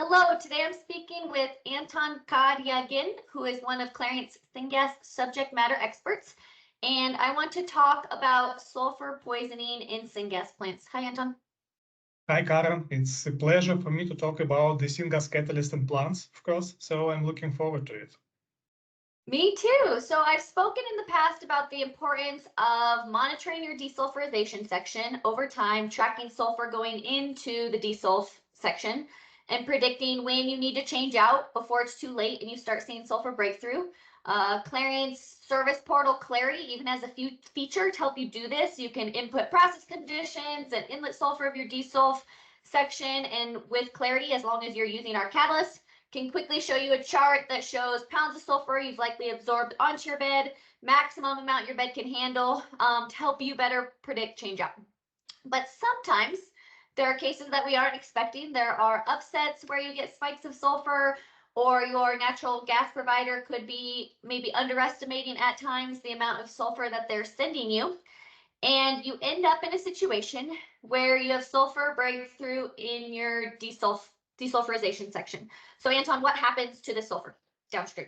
Hello, today I'm speaking with Anton Kariagin, who is one of Clariant's Syngas subject matter experts, and I want to talk about sulfur poisoning in syngas plants. Hi, Anton. Hi, Karen. It's a pleasure for me to talk about the Syngas catalyst and plants, of course, so I'm looking forward to it. Me too. So I've spoken in the past about the importance of monitoring your desulfurization section over time, tracking sulfur going into the desulf section, and predicting when you need to change out before it's too late and you start seeing sulfur breakthrough. Clariant's service portal Clarity even has a few feature to help you do this. You can input process conditions and inlet sulfur of your desulf section, and with Clarity, as long as you're using our catalyst, can quickly show you a chart that shows pounds of sulfur you've likely absorbed onto your bed, maximum amount your bed can handle, to help you better predict change out. But sometimes there are cases that we aren't expecting. There are upsets where you get spikes of sulfur, or your natural gas provider could be maybe underestimating at times the amount of sulfur that they're sending you. And you end up in a situation where you have sulfur breakthrough in your desulfurization section. So Anton, what happens to the sulfur downstream?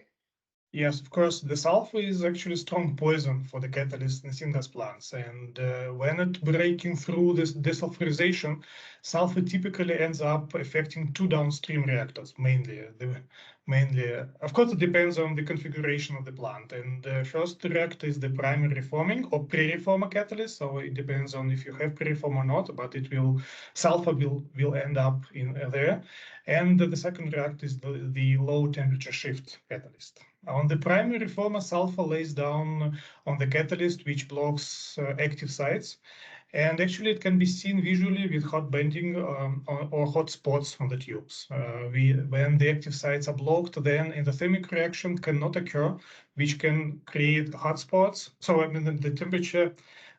Yes, of course, the sulfur is actually a strong poison for the catalyst in syngas plants. And when it breaking through this desulfurization, sulfur typically ends up affecting two downstream reactors, mainly. Of course, it depends on the configuration of the plant. And the first reactor is the primary reforming or pre-reformer catalyst. So it depends on if you have pre-reform or not, but sulfur will end up in there. And the second reactor is the low temperature shift catalyst. On the primary reformer, sulfur lays down on the catalyst, which blocks active sites. And actually, it can be seen visually with hot bending or hot spots on the tubes. When the active sites are blocked, then endothermic reaction cannot occur, which can create hot spots. So I mean, the temperature,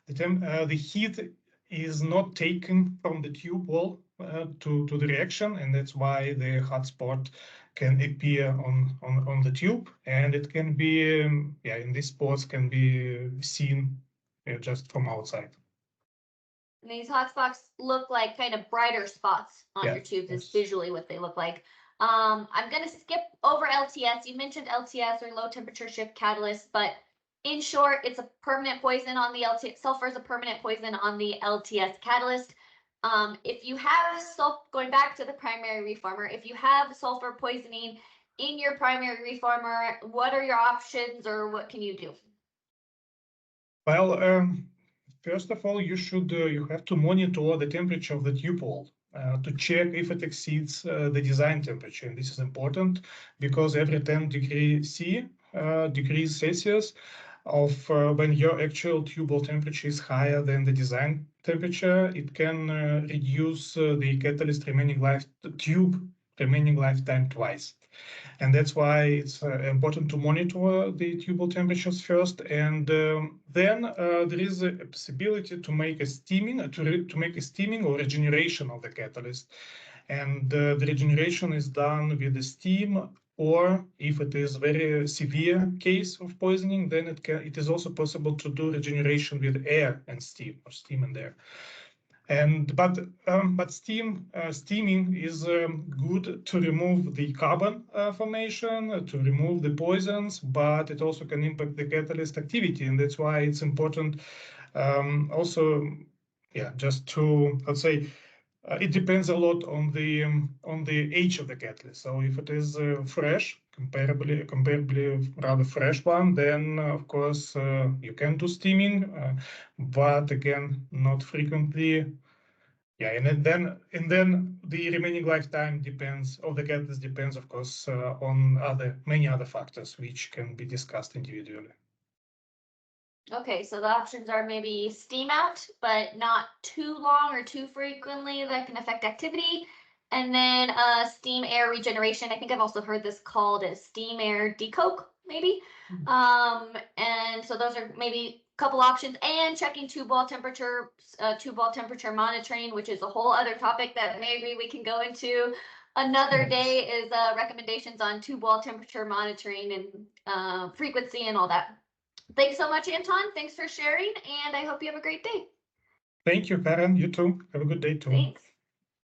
the heat is not taken from the tube wall to the reaction, and that's why the hot spot can appear on the tube, and it can be in these spots can be seen just from outside. And these hot spots look like kind of brighter spots on your tubes. Yes. Is visually what they look like. I'm going to skip over LTS. You mentioned LTS or low temperature shift catalyst, but in short, it's a permanent poison on the LTS. Sulfur is a permanent poison on the LTS catalyst. If you have going back to the primary reformer, if you have sulfur poisoning in your primary reformer, what are your options, or what can you do? Well, first of all, you have to monitor the temperature of the tube wall to check if it exceeds the design temperature. And this is important because every 10 degrees Celsius of when your actual tube wall temperature is higher than the design temperature, it can reduce the catalyst tube remaining lifetime twice. And that's why it's important to monitor the tube wall temperatures first, and then there is a possibility to make a steaming or regeneration of the catalyst, and the regeneration is done with the steam, or if it is very severe case of poisoning, then it is also possible to do regeneration with air and steam, or steam and air. But steaming is good to remove the carbon formation, to remove the poisons, but it also can impact the catalyst activity, and that's why it's important just to, let's say, it depends a lot on the age of the catalyst. So if it is fresh, comparably rather fresh one, then of course you can do steaming, but again, not frequently. Yeah, and then the remaining lifetime of the catalyst depends, of course, on many other factors which can be discussed individually. Okay, so the options are maybe steam out, but not too long or too frequently that can affect activity. And then steam air regeneration. I think I've also heard this called a steam air decoke, maybe. And so those are maybe a couple options, and checking tube wall temperature monitoring, which is a whole other topic that maybe we can go into another day, is recommendations on tube wall temperature monitoring and frequency and all that. Thanks so much, Anton. Thanks for sharing, and I hope you have a great day. Thank you, Karen. You too. Have a good day too. Thanks.